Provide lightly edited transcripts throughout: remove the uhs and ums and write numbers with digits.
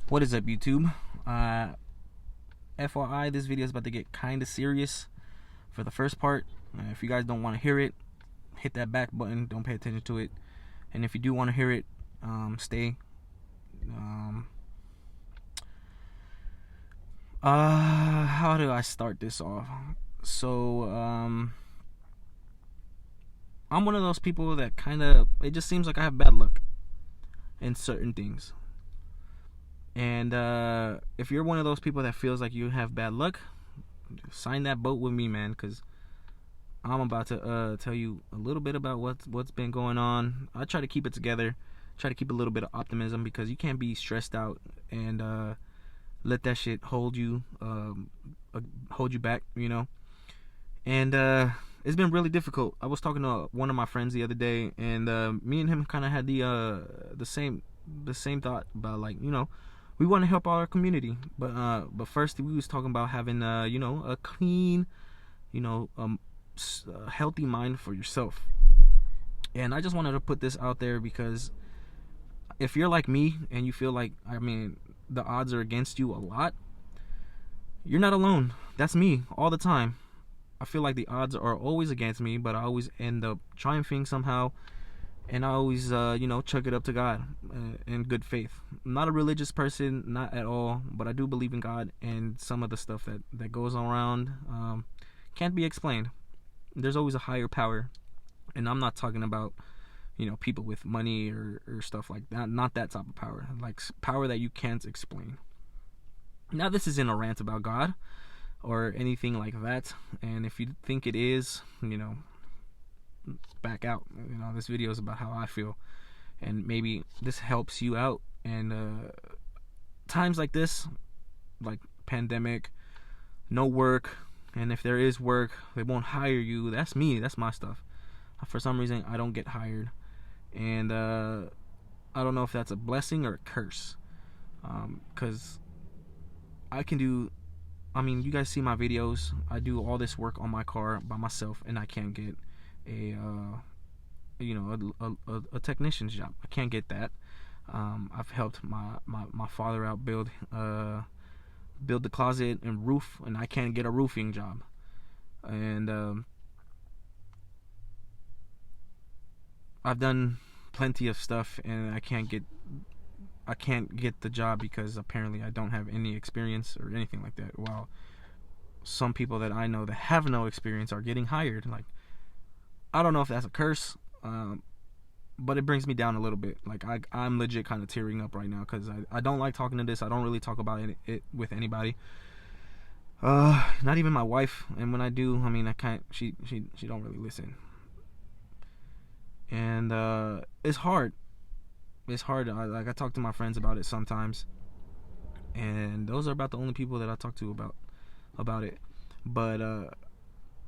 What is up, YouTube? FYI, this video is about to get kind of serious for the first part. If you guys don't want to hear it, hit that back button. Don't pay attention to it. And if you do want to hear it, stay. How do I start this off? So, I'm one of those people that it just seems like I have bad luck in certain things. And if you're one of those people that feels like you have bad luck, sign that boat with me, man, because I'm about to tell you a little bit about what's been going on. I try to keep it together, try to keep a little bit of optimism, because you can't be stressed out and let that shit hold you back, you know. And it's been really difficult. I was talking to one of my friends the other day, and me and him kind of had the same thought about, like, you know, we want to help our community, but first we was talking about having you know, a clean, you know, healthy mind for yourself. And I just wanted to put this out there, because if you're like me and you feel like, I mean, the odds are against you a lot, you're not alone. That's me all the time. I feel like the odds are always against me, but I always end up triumphing somehow. And I always, you know, chuck it up to God in good faith. I'm not a religious person, not at all, but I do believe in God, and some of the stuff that goes around can't be explained. There's always a higher power, and I'm not talking about, you know, people with money or stuff like that. Not that type of power, like power that you can't explain. Now, this isn't a rant about God or anything like that, and if you think it is, you know, back out. You know, this video is about how I feel, and maybe this helps you out. And times like this, like pandemic, no work, and if there is work, they won't hire you. That's me. That's my stuff. For some reason, I don't get hired, and I don't know if that's a blessing or a curse, because I can do, I mean, you guys see my videos. I do all this work on my car by myself, and I can't get a technician's job. I can't get that. I've helped my father out build the closet and roof, and I can't get a roofing job. And I've done plenty of stuff, and I can't get the job because apparently I don't have any experience or anything like that. While some people that I know that have no experience are getting hired. Like, I don't know if that's a curse, but it brings me down a little bit. Like, I'm legit kind of tearing up right now, because I don't like talking to this. I don't really talk about it with anybody, not even my wife. And when I do, I mean, I can't. She don't really listen, and it's hard. It's hard. I talk to my friends about it sometimes, and those are about the only people that I talk to about it. But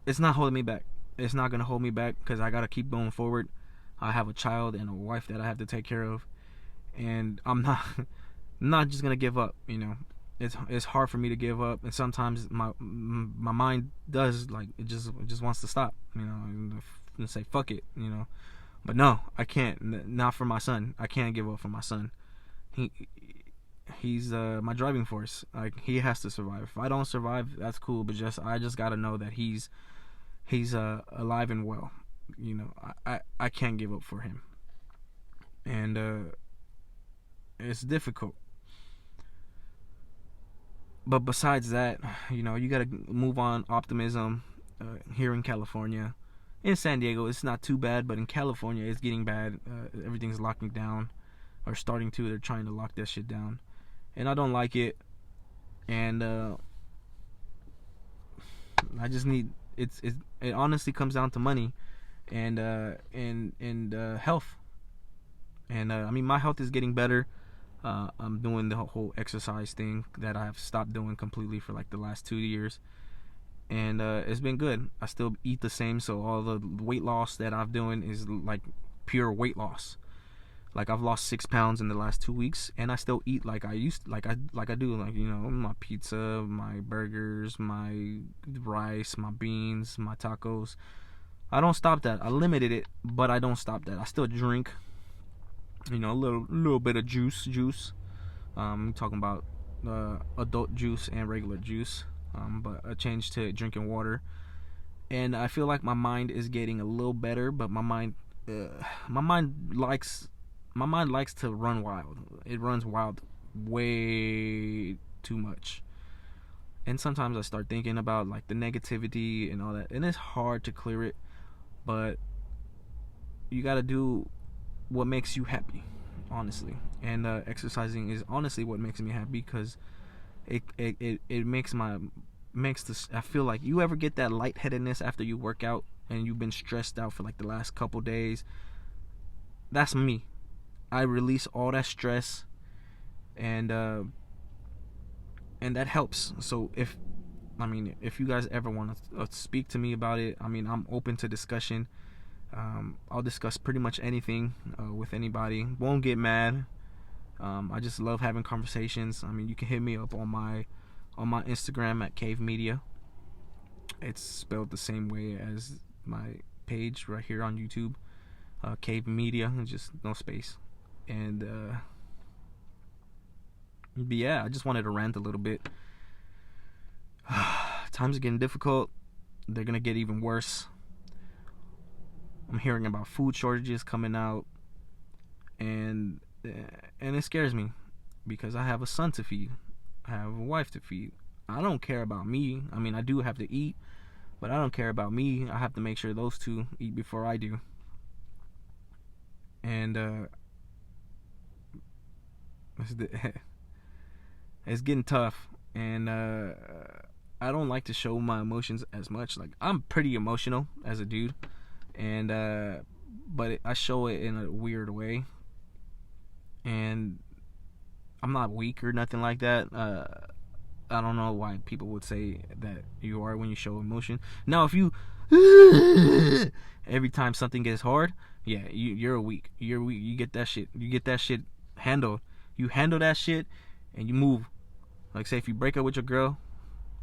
it's not holding me back. It's not gonna hold me back, because I gotta keep going forward. I have a child and a wife that I have to take care of, and I'm not just gonna give up. You know, it's hard for me to give up, and sometimes my mind does, like, it just wants to stop. You know, and say fuck it. You know, but no, I can't. Not for my son. I can't give up for my son. He's my driving force. Like, he has to survive. If I don't survive, that's cool. But I just gotta know that he's alive and well. You know, I can't give up for him, and it's difficult. But besides that, you know, you gotta move on. Optimism. Here in California, in San Diego, it's not too bad, but in California, it's getting bad. Everything's locking down, or starting to. They're trying to lock that shit down, and I don't like it. And I just need. It honestly comes down to money, and health. And I mean, my health is getting better. I'm doing the whole exercise thing that I've stopped doing completely for like the last 2 years, and it's been good. I still eat the same, so all the weight loss that I'm doing is like pure weight loss. Like, I've lost 6 pounds in the last 2 weeks, and I still eat like I used to, like I do, like, you know, my pizza, my burgers, my rice, my beans, my tacos. I don't stop that. I limited it, but I don't stop that. I still drink, you know, a little bit of juice, I'm talking about adult juice and regular juice, but a change to drinking water. And I feel like my mind is getting a little better, but my mind likes to run wild. It runs wild way too much. And sometimes I start thinking about like the negativity and all that, and it's hard to clear it, but you got to do what makes you happy, honestly. And exercising is honestly what makes me happy, because it makes this. I feel like, you ever get that lightheadedness after you work out and you've been stressed out for like the last couple days? That's me. I release all that stress, and that helps. So if you guys ever want to speak to me about it, I'm open to discussion. I'll discuss pretty much anything with anybody. Won't get mad. I just love having conversations. You can hit me up on my Instagram at Cave Media. It's spelled the same way as my page right here on YouTube. Cave Media, just no space. And but yeah, I just wanted to rant a little bit. Times are getting difficult. They're gonna get even worse. I'm hearing about food shortages coming out, and it scares me, because I have a son to feed. I have a wife to feed. I don't care about me. I do have to eat, but I don't care about me. I have to make sure those two eat before I do. And it's getting tough, and I don't like to show my emotions as much. Like, I'm pretty emotional as a dude, and but I show it in a weird way, and I'm not weak or nothing like that. I don't know why people would say that you are when you show emotion. Now, if you every time something gets hard, yeah, you're weak. You're weak. You get that shit. You get that shit handled. You handle that shit, and you move. Like, say if you break up with your girl,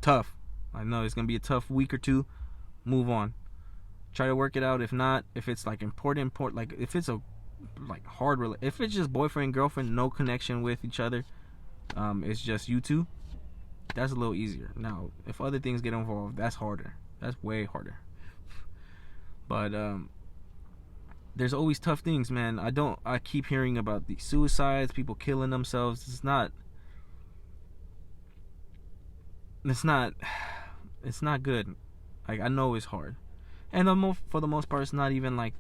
tough. I know it's gonna be a tough week or two. Move on. Try to work it out. If not, if it's like important, like if it's a like hard, if it's just boyfriend girlfriend, no connection with each other, it's just you two. That's a little easier. Now, if other things get involved, that's harder. That's way harder. But there's always tough things, man. I keep hearing about these suicides, people killing themselves. It's not good. Like, I know it's hard. And for the most part, it's not even like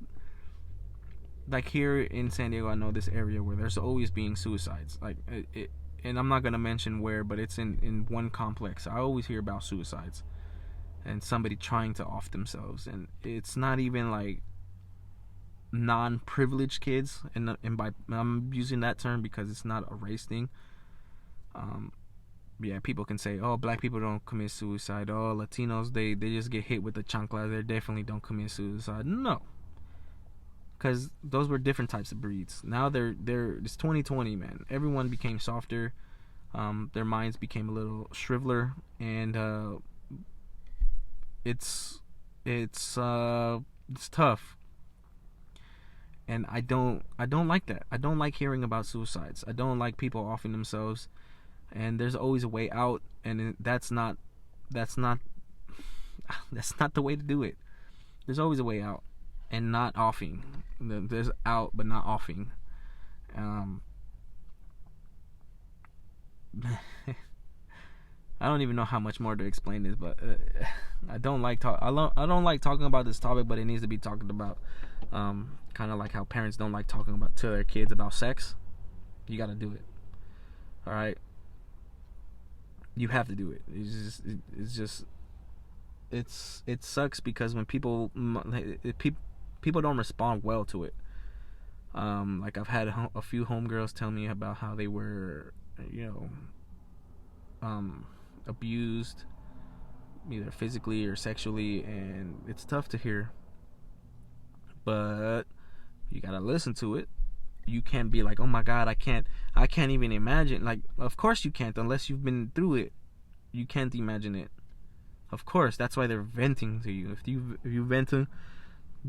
here in San Diego. I know this area where there's always being suicides. Like, and I'm not gonna mention where, but it's in one complex. I always hear about suicides and somebody trying to off themselves, and it's not even like non-privileged kids, and by I'm using that term because it's not a race thing. Yeah, people can say, oh, black people don't commit suicide. Oh, Latinos, they just get hit with the chancla. They definitely don't commit suicide. No, because those were different types of breeds. Now it's 2020, man. Everyone became softer. Their minds became a little shriveler, and it's tough. And I don't like that. I don't like hearing about suicides. I don't like people offing themselves. And there's always a way out, and that's not the way to do it. There's always a way out, and not offing. There's out, but not offing. I don't even know how much more to explain this, but I don't like talking about this topic, but it needs to be talked about. Kind of like how parents don't like talking to their kids about sex. You got to do it. All right. You have to do it. It sucks because when people don't respond well to it. Like, I've had a few homegirls tell me about how they were, abused, either physically or sexually, and it's tough to hear. But you gotta listen to it. You can't be like, oh my God, I can't even imagine. Like, of course you can't, unless you've been through it. You can't imagine it. Of course, that's why they're venting to you. If you vent to,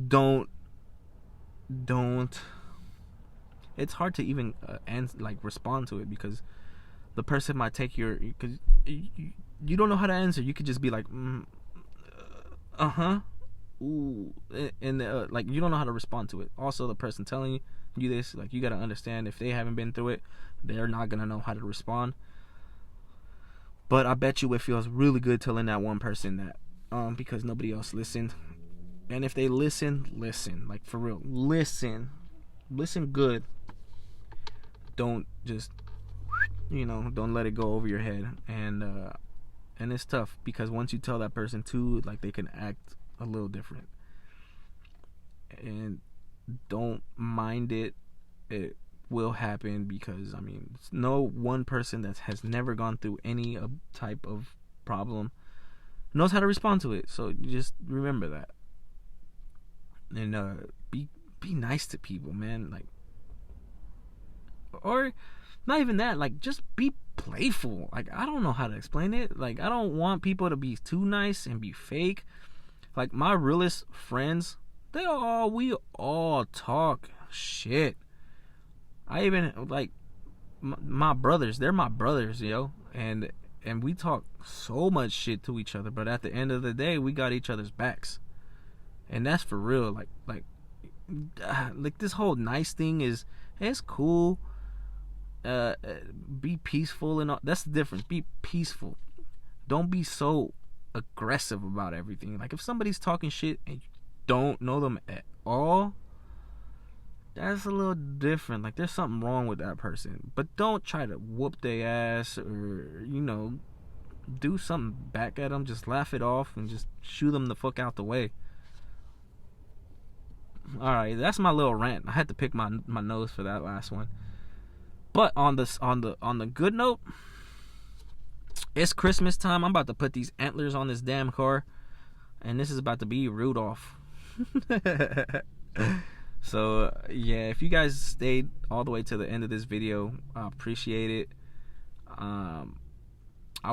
don't. It's hard to even respond to it, because the person might take your, because you don't know how to answer. You could just be like, ooh, and like you don't know how to respond to it. Also, the person telling you this, like, you gotta understand, if they haven't been through it, they're not gonna know how to respond. But I bet you it feels really good telling that one person that, because nobody else listened. And if they listen, like, for real, listen good. Don't just, don't let it go over your head. And it's tough, because once you tell that person too, like, they can act a little different. And don't mind it. It will happen, because no one person that has never gone through any type of problem knows how to respond to it. So you just remember that. And be nice to people, man. Like, or not even that, like, just be playful. Like, I don't know how to explain it. Like, I don't want people to be too nice and be fake. Like, my realest friends, we all talk shit. I even, like, my brothers, they're my brothers, and we talk so much shit to each other, but at the end of the day, we got each other's backs. And that's for real. Like this whole nice thing it's cool. Be peaceful and all. That's the difference. Be peaceful. Don't be so aggressive about everything. Like, if somebody's talking shit and you don't know them at all, that's a little different. Like, there's something wrong with that person. But don't try to whoop their ass or, do something back at them. Just laugh it off and just shoo them the fuck out the way. Alright, that's my little rant. I had to pick my nose for that last one. But on the good note, it's Christmas time. I'm about to put these antlers on this damn car, and this is about to be Rudolph. So yeah, if you guys stayed all the way to the end of this video, I appreciate it. I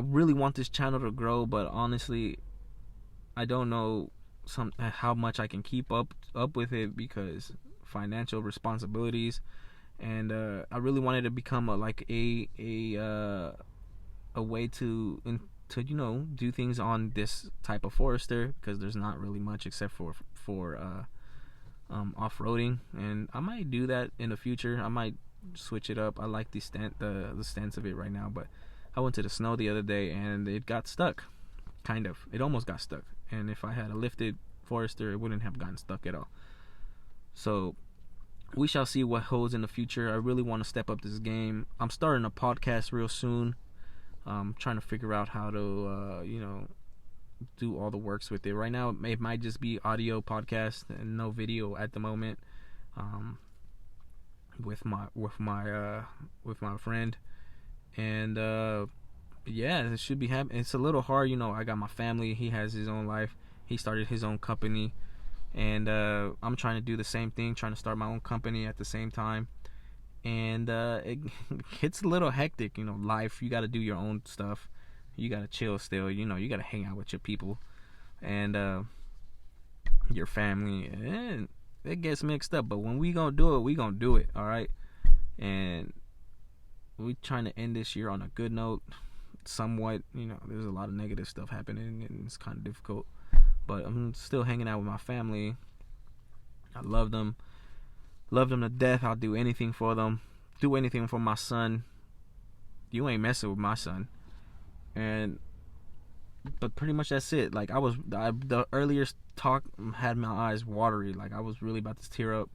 really want this channel to grow, but honestly, I don't know how much I can keep up with it, because financial responsibilities, and I really wanted to become a way to do things on this type of Forester, because there's not really much except for off-roading, and I might do that in the future. I might switch it up. I like the stance of it right now, but I went to the snow the other day and it got stuck. It almost got stuck, and if I had a lifted Forester, it wouldn't have gotten stuck at all. So we shall see what holds in the future. I really want to step up this game. I'm starting a podcast real soon. I'm trying to figure out how to do all the works with it. Right now it might just be audio podcast and no video at the moment, with my friend, and yeah, it should be happening. It's a little hard, I got my family, he has his own life, he started his own company, and I'm trying to do the same thing, trying to start my own company at the same time, and it gets a little hectic. Life, you got to do your own stuff, you got to chill still, you got to hang out with your people and your family, and it gets mixed up. But when we gonna do it, all right? And we trying to end this year on a good note, somewhat. There's a lot of negative stuff happening, and it's kind of difficult, but I'm still hanging out with my family. I love them to death. I'll do anything for them, do anything for my son. You ain't messing with my son. But pretty much that's it. Like, the earlier talk had my eyes watery. Like, I was really about to tear up.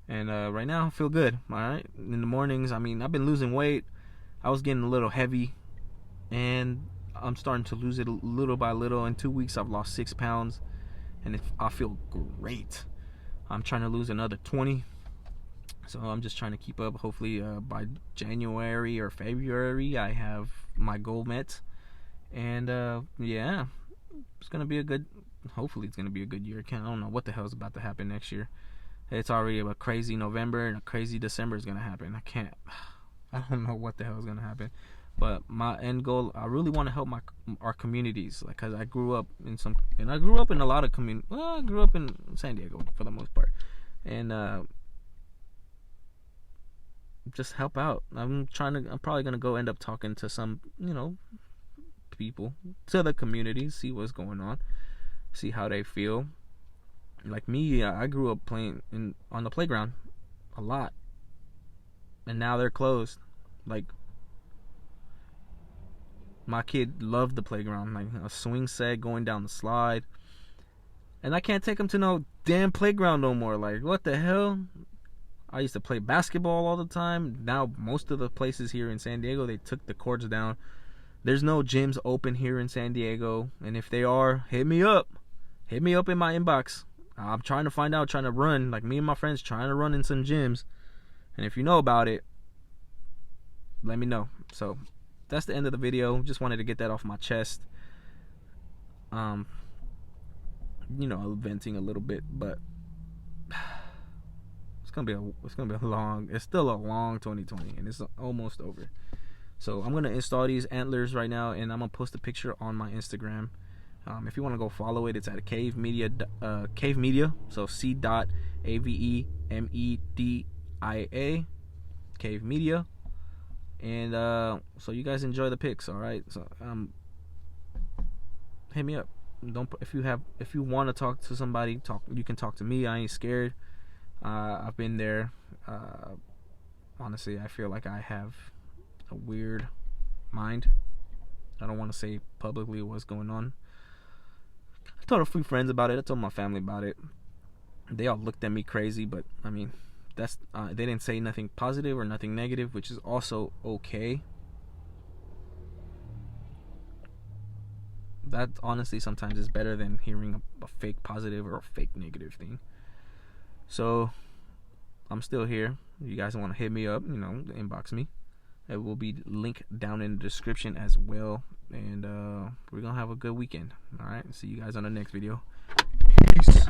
And right now I feel good. All right. In the mornings, I've been losing weight. I was getting a little heavy, and I'm starting to lose it little by little. In 2 weeks, I've lost 6 pounds, and I feel great. I'm trying to lose another 20. So I'm just trying to keep up. Hopefully by January or February, I have my goal met. And yeah, hopefully it's gonna be a good year. I don't know what the hell is about to happen next year. It's already a crazy November, and a crazy December is gonna happen. I don't know what the hell is gonna happen. But my end goal, I really want to help our communities, like, cause I grew up in a lot of I grew up in San Diego for the most part, and just help out. I'm probably gonna go end up talking to some, people, to the community, see what's going on, see how they feel. Like me, I grew up playing on the playground a lot, and now they're closed. Like, my kid loved the playground, like a swing set, going down the slide, and I can't take him to no damn playground no more. Like, what the hell? I used to play basketball all the time. Now most of the places here in San Diego, they took the courts down. There's no gyms open here in San Diego, and if they are, hit me up in my inbox. I'm trying to find out, trying to run, like me and my friends trying to run in some gyms, and if you know about it, let me know. So that's the end of the video. Just wanted to get that off my chest. Venting a little bit, but it's still a long 2020, and it's almost over. So I'm gonna install these antlers right now, and I'm gonna post a picture on my Instagram. If you want to go follow it, it's at Cave Media. So C.AVEMEDIA, Cave Media. And so you guys enjoy the pics, all right? So hit me up. If you want to talk to somebody, you can talk to me. I ain't scared. I've been there. Honestly, I feel like I have a weird mind. I don't want to say publicly what's going on. I told a few friends about it. I told my family about it. They all looked at me crazy, but I mean, that's they didn't say nothing positive or nothing negative, which is also okay. That honestly sometimes is better than hearing a fake positive or a fake negative thing. So I'm still here. You guys want to hit me up, inbox me. It will be linked down in the description as well. And we're gonna have a good weekend. All right, see you guys on the next video. Peace.